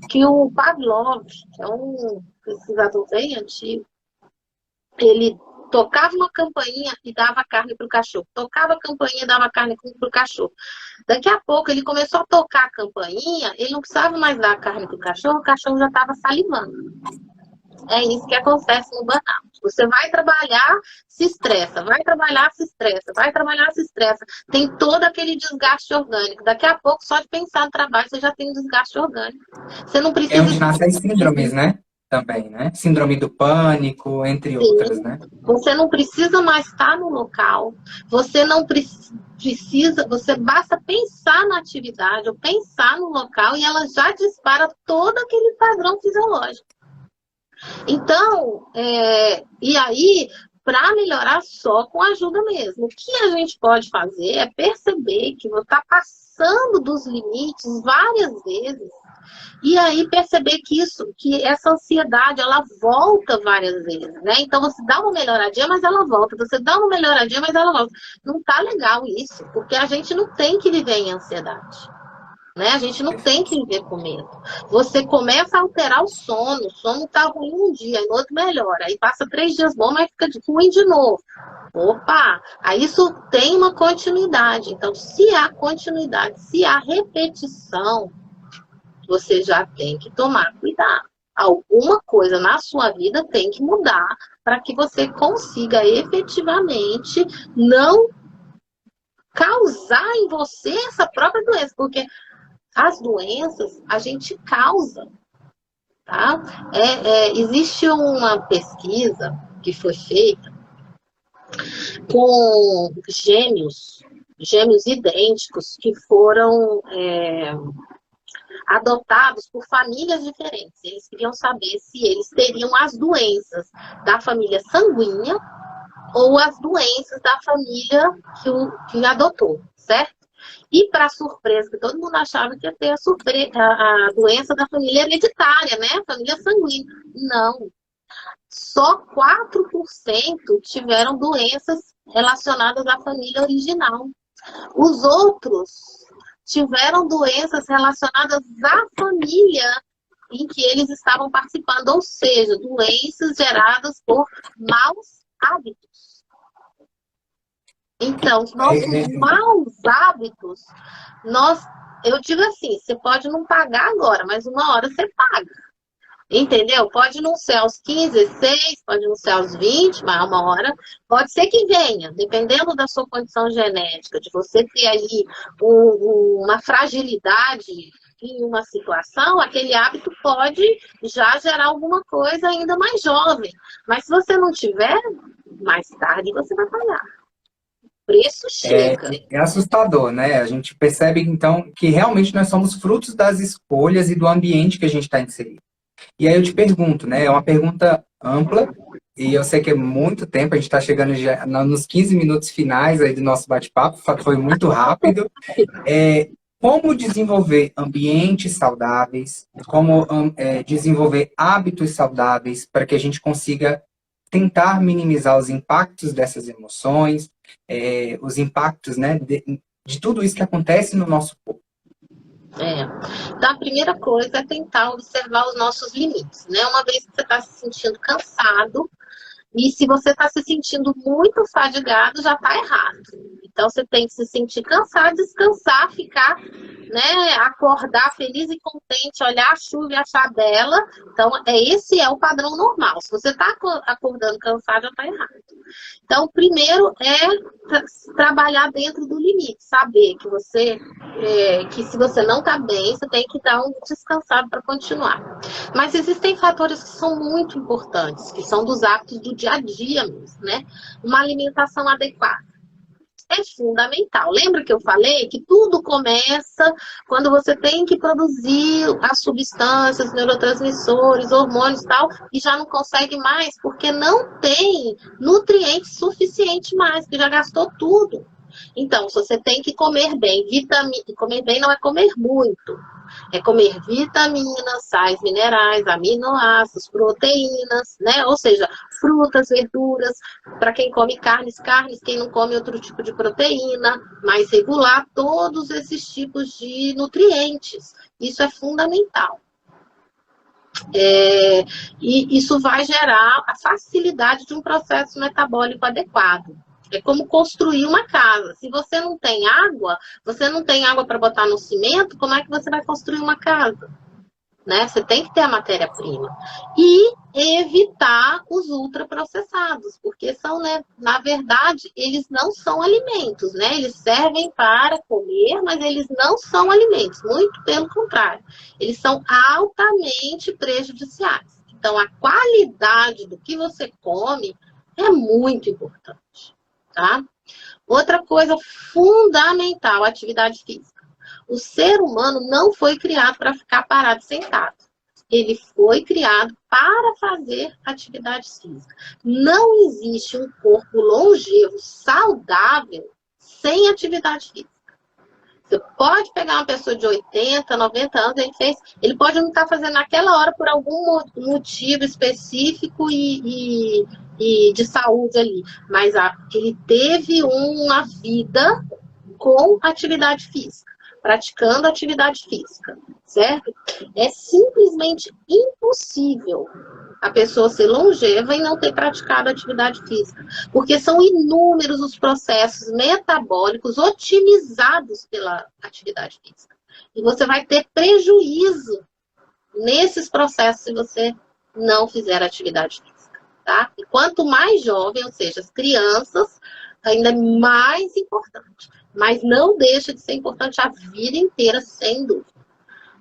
que o Pavlov, que é um pesquisador bem antigo, ele tocava uma campainha e dava carne para o cachorro. Tocava a campainha e dava carne para o cachorro. Daqui a pouco ele começou a tocar a campainha, ele não precisava mais dar a carne para o cachorro já estava salivando. É isso que acontece no burnout. Você vai trabalhar, se estressa, vai trabalhar, se estressa, vai trabalhar, se estressa. Tem todo aquele desgaste orgânico. Daqui a pouco, só de pensar no trabalho, você já tem um desgaste orgânico. Você não precisa... É onde nascem as síndromes, né? Também, né? Síndrome do pânico, entre outras, né? Você não precisa mais estar no local. Você não precisa... Você basta pensar na atividade ou pensar no local e ela já dispara todo aquele padrão fisiológico. Então, e aí, para melhorar só com ajuda mesmo. O que a gente pode fazer é perceber que você está passando dos limites várias vezes e aí perceber que essa ansiedade, ela volta várias vezes, né? Então, você dá uma melhoradinha, mas ela volta. Você dá uma melhoradinha, mas ela volta. Não tá legal isso, porque a gente não tem que viver em ansiedade. Né? A gente não tem que viver com medo. Você começa a alterar o sono tá ruim um dia, no outro melhora. Aí passa 3 dias bom, mas fica ruim de novo. Opa! Aí isso tem uma continuidade. Então, se há continuidade, se há repetição, você já tem que tomar cuidado. Alguma coisa na sua vida tem que mudar para que você consiga efetivamente não causar em você essa própria doença. Porque as doenças a gente causa, tá? Existe uma pesquisa que foi feita com gêmeos idênticos que foram adotados por famílias diferentes. Eles queriam saber se eles teriam as doenças da família sanguínea ou as doenças da família que adotou, certo? E para surpresa, que todo mundo achava que ia ter a doença da família hereditária, né? Família sanguínea. Não. Só 4% tiveram doenças relacionadas à família original. Os outros tiveram doenças relacionadas à família em que eles estavam participando, ou seja, doenças geradas por maus hábitos. Então, os nossos maus hábitos, eu digo assim, você pode não pagar agora, mas uma hora você paga. Entendeu? Pode não ser aos 15, 16, pode não ser aos 20, mas uma hora pode ser que venha, dependendo da sua condição genética, de você ter aí uma fragilidade em uma situação, aquele hábito pode já gerar alguma coisa ainda mais jovem. Mas se você não tiver, mais tarde você vai pagar. Preço chega. É assustador, né? A gente percebe, então, que realmente nós somos frutos das escolhas e do ambiente que a gente está inserido. E aí eu te pergunto, né? É uma pergunta ampla, e eu sei que é muito tempo, a gente está chegando já nos 15 minutos finais aí do nosso bate-papo, foi muito rápido. Como desenvolver ambientes saudáveis, como desenvolver hábitos saudáveis para que a gente consiga tentar minimizar os impactos dessas emoções, os impactos, né, de tudo isso que acontece no nosso corpo. Então, a primeira coisa é tentar observar os nossos limites, né? Uma vez que você está se sentindo cansado, E se você está se sentindo muito fadigado, já está errado. Então, você tem que se sentir cansado, descansar, ficar, né, acordar feliz e contente, olhar a chuva e achar bela. Então, esse é o padrão normal. Se você está acordando cansado, já está errado. Então, primeiro é trabalhar dentro do limite, saber que que se você não está bem, você tem que dar um descansado para continuar. Mas existem fatores que são muito importantes, que são dos hábitos do dia a dia mesmo, né? Uma alimentação adequada é fundamental. Lembra que eu falei que tudo começa quando você tem que produzir as substâncias, neurotransmissores, hormônios e tal, e já não consegue mais, porque não tem nutrientes suficientes mais, que já gastou tudo. Então, você tem que comer bem. Comer bem não é comer muito. É comer vitaminas, sais minerais, aminoácidos, proteínas, né? Ou seja, frutas, verduras. Para quem come carnes, quem não come outro tipo de proteína, mas regular todos esses tipos de nutrientes. Isso é fundamental. E isso vai gerar a facilidade de um processo metabólico adequado. É como construir uma casa. Se você não tem água para botar no cimento, como é que você vai construir uma casa? Né? Você tem que ter a matéria-prima. E evitar os ultraprocessados, porque são, né, na verdade, eles não são alimentos, né? Eles servem para comer, mas eles não são alimentos, muito pelo contrário. Eles são altamente prejudiciais. Então, a qualidade do que você come é muito importante. Tá? Outra coisa fundamental, atividade física. O ser humano não foi criado para ficar parado sentado. Ele foi criado para fazer atividades físicas. Não existe um corpo longevo, saudável, sem atividade física. Você pode pegar uma pessoa de 80, 90 anos, ele pode não estar fazendo naquela hora por algum motivo específico e de saúde ali, mas ele teve uma vida com atividade física, praticando atividade física, certo? É simplesmente impossível a pessoa ser longeva e não ter praticado atividade física, porque são inúmeros os processos metabólicos otimizados pela atividade física. E você vai ter prejuízo nesses processos se você não fizer atividade física. Tá? E quanto mais jovem, ou seja, as crianças, ainda é mais importante. Mas não deixa de ser importante a vida inteira, sem dúvida.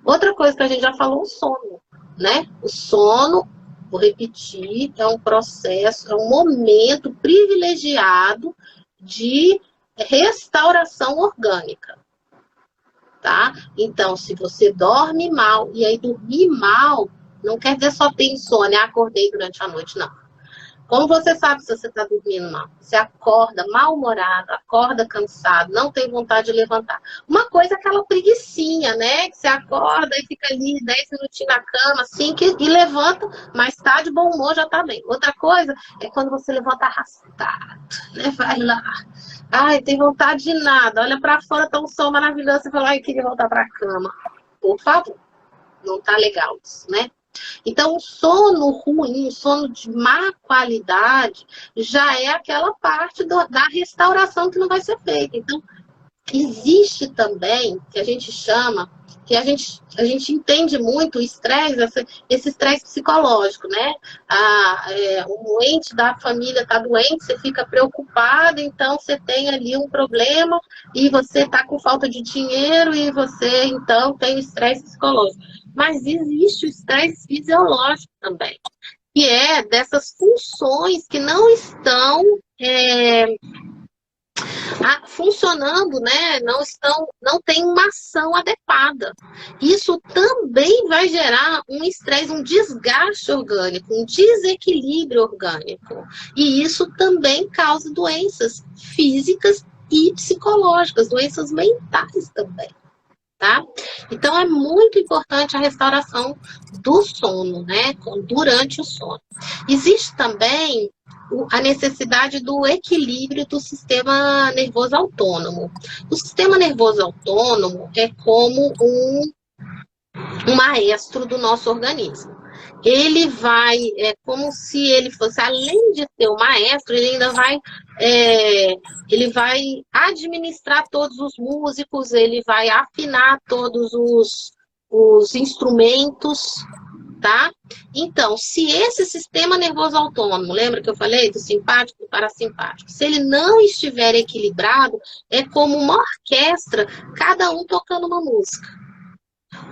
Outra coisa que a gente já falou, o sono, né? O sono, vou repetir, é um processo, é um momento privilegiado de restauração orgânica. Tá? Então, se você dorme mal, e aí dormir mal, não quer dizer só ter insônia, acordei durante a noite, não. Como você sabe se você está dormindo mal? Você acorda mal-humorado, acorda cansado, não tem vontade de levantar. Uma coisa é aquela preguicinha, né? Que você acorda e fica ali 10 minutinhos na cama, assim, e levanta, mas está de bom humor, já está bem. Outra coisa é quando você levanta arrastado, né? Vai lá. Ai, tem vontade de nada. Olha para fora, tá um sol maravilhoso. Você fala, ai, queria voltar para a cama. Por favor, não tá legal isso, né? Então, o sono ruim, o sono de má qualidade, já é aquela parte da restauração que não vai ser feita. Então, existe também, que a gente chama, que a gente entende muito o estresse, esse estresse psicológico, né? O doente da família está doente, você fica preocupado, então você tem ali um problema e você está com falta de dinheiro e você, então, tem o estresse psicológico. Mas existe o estresse fisiológico também, que é dessas funções que não estão funcionando, né? Não tem uma ação adequada. Isso também vai gerar um estresse, um desgaste orgânico, um desequilíbrio orgânico. E isso também causa doenças físicas e psicológicas, doenças mentais também. Tá? Então, é muito importante a restauração do sono, né? Durante o sono. Existe também a necessidade do equilíbrio do sistema nervoso autônomo. O sistema nervoso autônomo é como um maestro do nosso organismo. Ele vai, é como se ele fosse, além de ser o maestro, ele vai administrar todos os músicos, ele vai afinar todos os instrumentos, tá? Então, se esse sistema nervoso autônomo, lembra que eu falei do simpático e do parasimpático, se ele não estiver equilibrado, é como uma orquestra, cada um tocando uma música.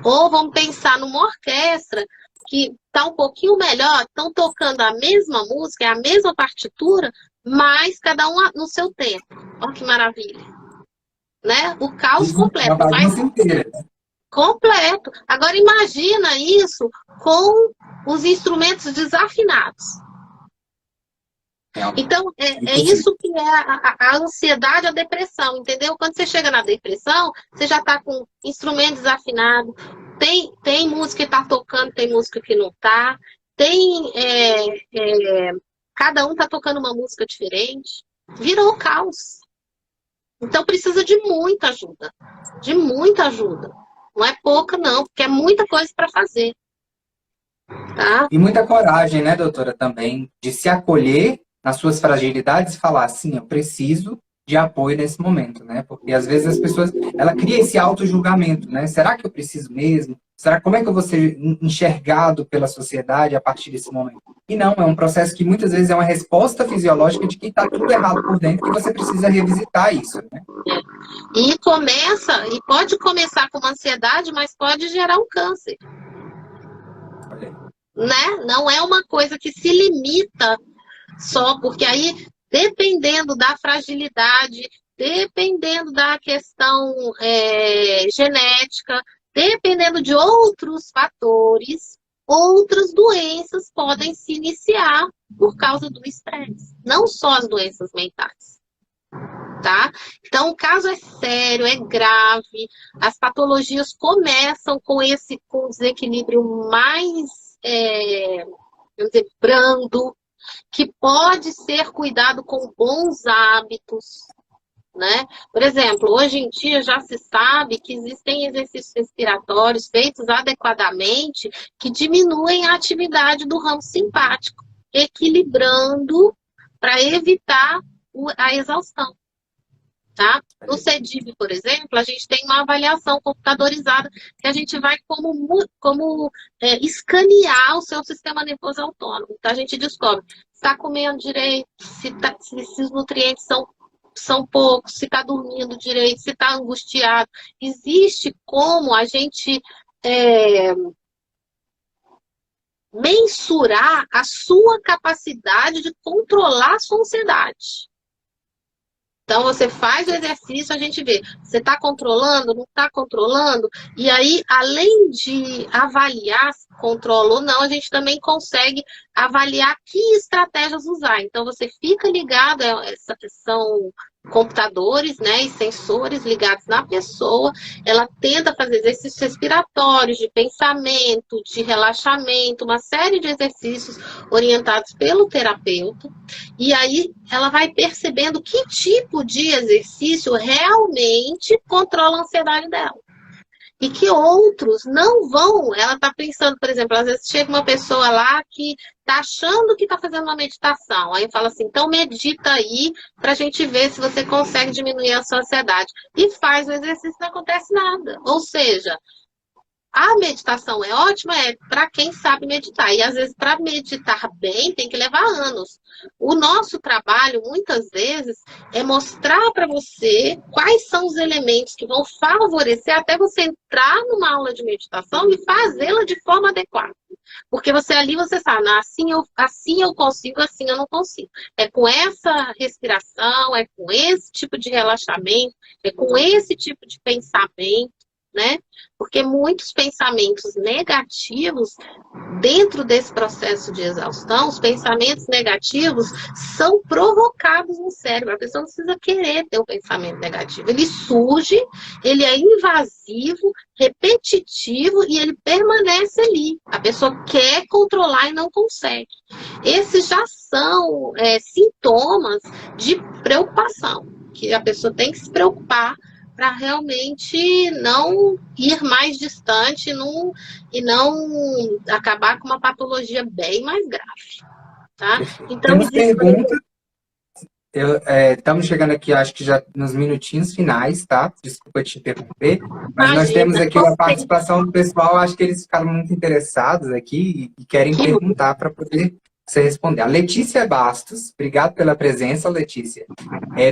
Ou vamos pensar numa orquestra que está um pouquinho melhor, estão tocando a mesma música, é a mesma partitura, mas cada um no seu tempo. Olha que maravilha. Né? O caos completo. Uma bagunça inteira. Completo. Agora imagina isso com os instrumentos desafinados. Então, é isso que é a ansiedade, a depressão, entendeu? Quando você chega na depressão, você já está com instrumento desafinado, tem música que está tocando, tem música que não está, cada um está tocando uma música diferente, virou caos. Então, precisa de muita ajuda, Não é pouca, não, porque é muita coisa para fazer. Tá? E muita coragem, né, doutora, também, de se acolher nas suas fragilidades e falar assim, eu preciso de apoio nesse momento, né? Porque às vezes as pessoas, ela cria esse auto-julgamento, né? Será que eu preciso mesmo? Como é que eu vou ser enxergado pela sociedade a partir desse momento? E não, é um processo que muitas vezes é uma resposta fisiológica de que está tudo errado por dentro e você precisa revisitar isso, né? E pode começar com uma ansiedade, mas pode gerar um câncer. Né? Não é uma coisa que se limita só, porque aí, dependendo da fragilidade, dependendo da questão genética, dependendo de outros fatores, outras doenças podem se iniciar por causa do estresse. Não só as doenças mentais. Tá? Então, o caso é sério, é grave, as patologias começam com desequilíbrio mais vamos dizer, brando, que pode ser cuidado com bons hábitos, né? Por exemplo, hoje em dia já se sabe que existem exercícios respiratórios feitos adequadamente que diminuem a atividade do ramo simpático, equilibrando para evitar a exaustão. Tá? No CEDIB, por exemplo, a gente tem uma avaliação computadorizada que a gente vai como escanear o seu sistema nervoso autônomo. Então, a gente descobre se está comendo direito, se esses nutrientes são poucos, se está dormindo direito, se está angustiado. Existe como a gente mensurar a sua capacidade de controlar a sua ansiedade. Então, você faz o exercício, a gente vê, você está controlando, não está controlando, e aí, além de avaliar se controla ou não, a gente também consegue avaliar que estratégias usar. Então, você fica ligado, são computadores, né, e sensores ligados na pessoa, ela tenta fazer exercícios respiratórios, de pensamento, de relaxamento, uma série de exercícios orientados pelo terapeuta, e aí ela vai percebendo que tipo de exercício realmente controla a ansiedade dela. E que outros não vão, ela está pensando, por exemplo, às vezes chega uma pessoa lá que está achando que está fazendo uma meditação, aí fala assim, então medita aí para a gente ver se você consegue diminuir a sua ansiedade. E faz o exercício e não acontece nada. Ou seja, a meditação é ótima para quem sabe meditar. E às vezes para meditar bem tem que levar anos. O nosso trabalho, muitas vezes, é mostrar para você quais são os elementos que vão favorecer até você entrar numa aula de meditação e fazê-la de forma adequada. Porque você sabe, assim eu consigo, assim eu não consigo. É com essa respiração, é com esse tipo de relaxamento, é com esse tipo de pensamento, né? Porque muitos pensamentos negativos, dentro desse processo de exaustão, os pensamentos negativos são provocados no cérebro. A pessoa não precisa querer ter um pensamento negativo. Ele surge, ele é invasivo, repetitivo e ele permanece ali. A pessoa quer controlar e não consegue. Esses já são sintomas de preocupação, que a pessoa tem que se preocupar para realmente não ir mais distante e não acabar com uma patologia bem mais grave, tá? Então, me Temos diz, por exemplo, perguntas. Estamos chegando aqui, acho que já nos minutinhos finais, tá? Desculpa te interromper, mas nós temos imagina, aqui a gostei, participação do pessoal, acho que eles ficaram muito interessados aqui e querem que perguntar para poder você responder. A Letícia Bastos, obrigado pela presença, Letícia,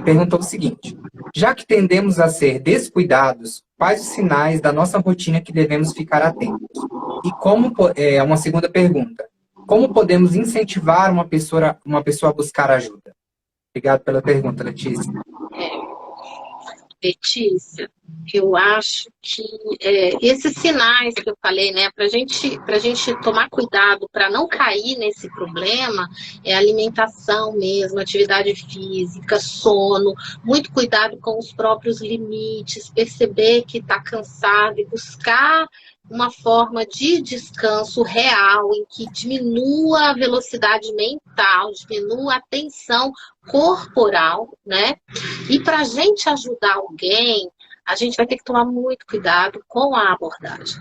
perguntou o seguinte: já que tendemos a ser descuidados, quais os sinais da nossa rotina que devemos ficar atentos? E uma segunda pergunta, como podemos incentivar uma pessoa a buscar ajuda? Obrigado pela pergunta, Letícia. Letícia, eu acho que esses sinais que eu falei, né, para gente tomar cuidado para não cair nesse problema, é alimentação mesmo, atividade física, sono, muito cuidado com os próprios limites, perceber que está cansado e buscar uma forma de descanso real, em que diminua a velocidade mental, diminua a tensão corporal, né? E para a gente ajudar alguém, a gente vai ter que tomar muito cuidado com a abordagem,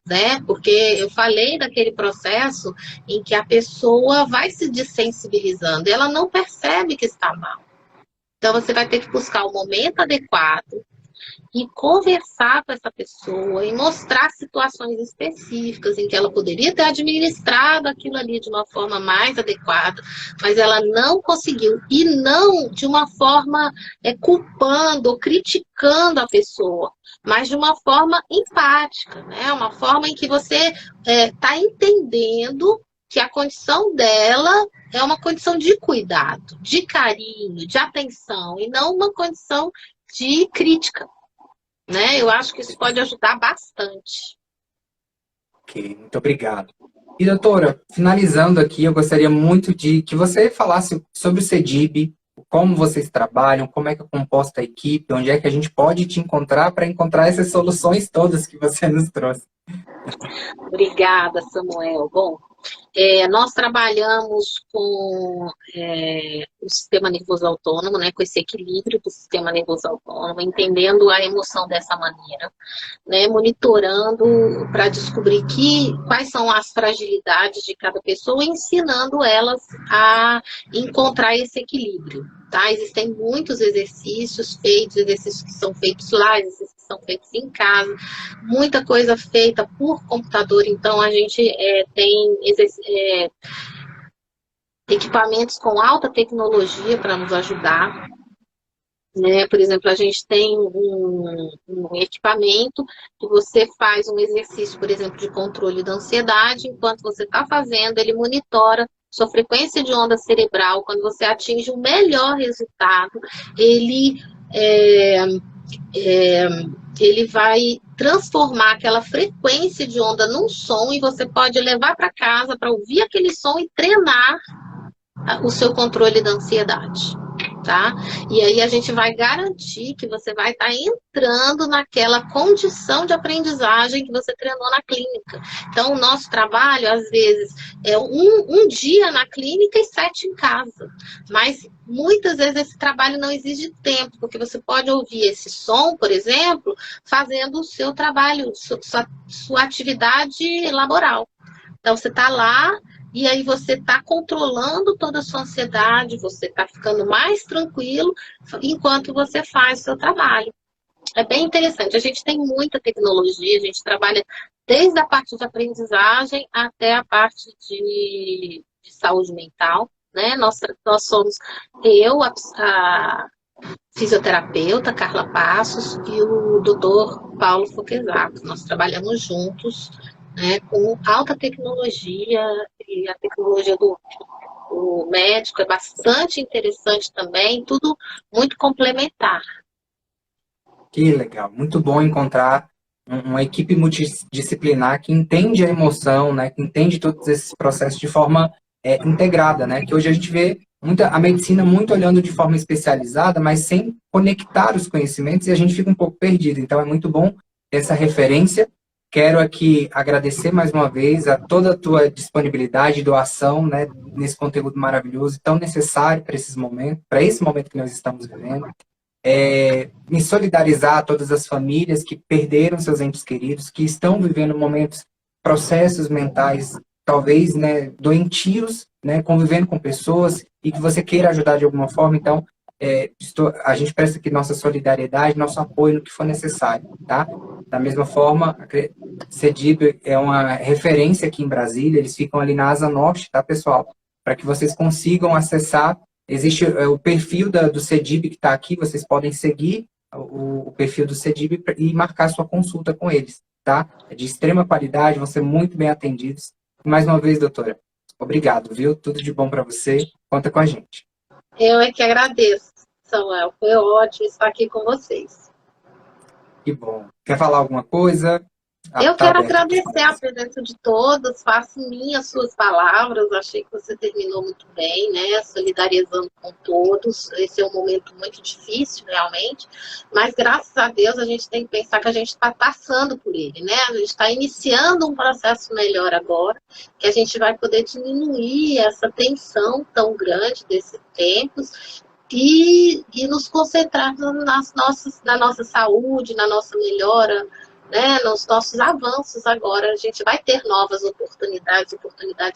né? Porque eu falei daquele processo em que a pessoa vai se desensibilizando, ela não percebe que está mal. Então você vai ter que buscar o momento adequado e conversar com essa pessoa e mostrar situações específicas em que ela poderia ter administrado aquilo ali de uma forma mais adequada, mas ela não conseguiu. E não de uma forma culpando ou criticando a pessoa, mas de uma forma empática, né? Uma forma em que você está entendendo que a condição dela é uma condição de cuidado, de carinho, de atenção, e não uma condição de crítica. Né? Eu acho que isso pode ajudar bastante. Ok, muito obrigado. E, doutora, finalizando aqui, eu gostaria muito de que você falasse sobre o CEDIB, como vocês trabalham, como é que é composta a equipe, onde é que a gente pode te encontrar para encontrar essas soluções todas que você nos trouxe. Obrigada, Samuel. Bom, nós trabalhamos com o sistema nervoso autônomo, né, com esse equilíbrio do sistema nervoso autônomo, entendendo a emoção dessa maneira, né, monitorando para descobrir quais são as fragilidades de cada pessoa e ensinando elas a encontrar esse equilíbrio. Tá? Existem muitos exercícios que são feitos lá, exercícios que são feitos em casa, muita coisa feita por computador, então a gente tem equipamentos com alta tecnologia para nos ajudar. Né? Por exemplo, a gente tem um equipamento que você faz um exercício, por exemplo, de controle da ansiedade, enquanto você está fazendo, ele monitora sua frequência de onda cerebral. Quando você atinge o melhor resultado, ele vai transformar aquela frequência de onda num som e você pode levar para casa para ouvir aquele som e treinar o seu controle da ansiedade, tá? E aí a gente vai garantir que você vai estar entrando naquela condição de aprendizagem que você treinou na clínica. Então, o nosso trabalho, às vezes, é um dia na clínica e 7 em casa. Mas, muitas vezes, esse trabalho não exige tempo, porque você pode ouvir esse som, por exemplo, fazendo o seu trabalho, sua atividade laboral. Então, você está lá, e aí você está controlando toda a sua ansiedade, você está ficando mais tranquilo enquanto você faz o seu trabalho. É bem interessante. A gente tem muita tecnologia, a gente trabalha desde a parte de aprendizagem até a parte de saúde mental. Né? Nós somos a fisioterapeuta Carla Passos e o doutor Paulo Foquesato. Nós trabalhamos juntos, né, com alta tecnologia, e a tecnologia do médico é bastante interessante também, tudo muito complementar. Que legal, muito bom encontrar uma equipe multidisciplinar que entende a emoção, né, que entende todos esses processos de forma integrada, né, que hoje a gente vê a medicina muito olhando de forma especializada, mas sem conectar os conhecimentos e a gente fica um pouco perdido. Então é muito bom essa referência. Quero aqui agradecer mais uma vez a toda a tua disponibilidade e doação, né, nesse conteúdo maravilhoso e tão necessário para esse momento que nós estamos vivendo. me solidarizar a todas as famílias que perderam seus entes queridos, que estão vivendo momentos, processos mentais, talvez, né, doentios, né, convivendo com pessoas e que você queira ajudar de alguma forma. Então, a gente presta aqui nossa solidariedade, nosso apoio no que for necessário, tá? Da mesma forma, a CEDIB é uma referência aqui em Brasília, eles ficam ali na Asa Norte, tá, pessoal? Para que vocês consigam acessar. Existe o perfil do CEDIB que está aqui, vocês podem seguir o perfil do CEDIB e marcar sua consulta com eles, tá? É de extrema qualidade, vão ser muito bem atendidos. Mais uma vez, doutora, obrigado, viu? Tudo de bom para você, conta com a gente. Eu é que agradeço, Samuel. Foi ótimo estar aqui com vocês. Que bom. Quer falar alguma coisa? Eu Tá quero aberto. agradecer a presença de todos, faço minhas suas palavras, achei que você terminou muito bem, né, solidarizando com todos, esse é um momento muito difícil, realmente, mas graças a Deus a gente tem que pensar que a gente está passando por ele, né, a gente está iniciando um processo melhor agora, que a gente vai poder diminuir essa tensão tão grande desses tempos, e nos concentrar na nossa saúde, na nossa melhora, né, nos nossos avanços agora, a gente vai ter novas oportunidades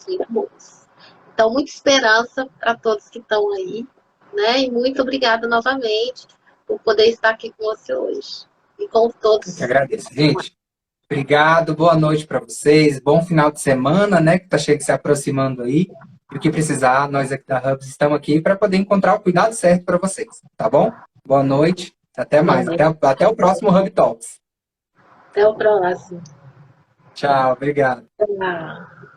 muito boas. Então, muita esperança para todos que estão aí, né, e muito obrigada novamente por poder estar aqui com você hoje. E com todos. Eu que agradeço, gente. Obrigado, boa noite para vocês, bom final de semana, né, que está se aproximando aí. E o que precisar, nós aqui da Hubs estamos aqui para poder encontrar o cuidado certo para vocês, tá bom? Boa noite, até mais, até o próximo Hub Talks. Até o próximo. Tchau, obrigado. Tchau.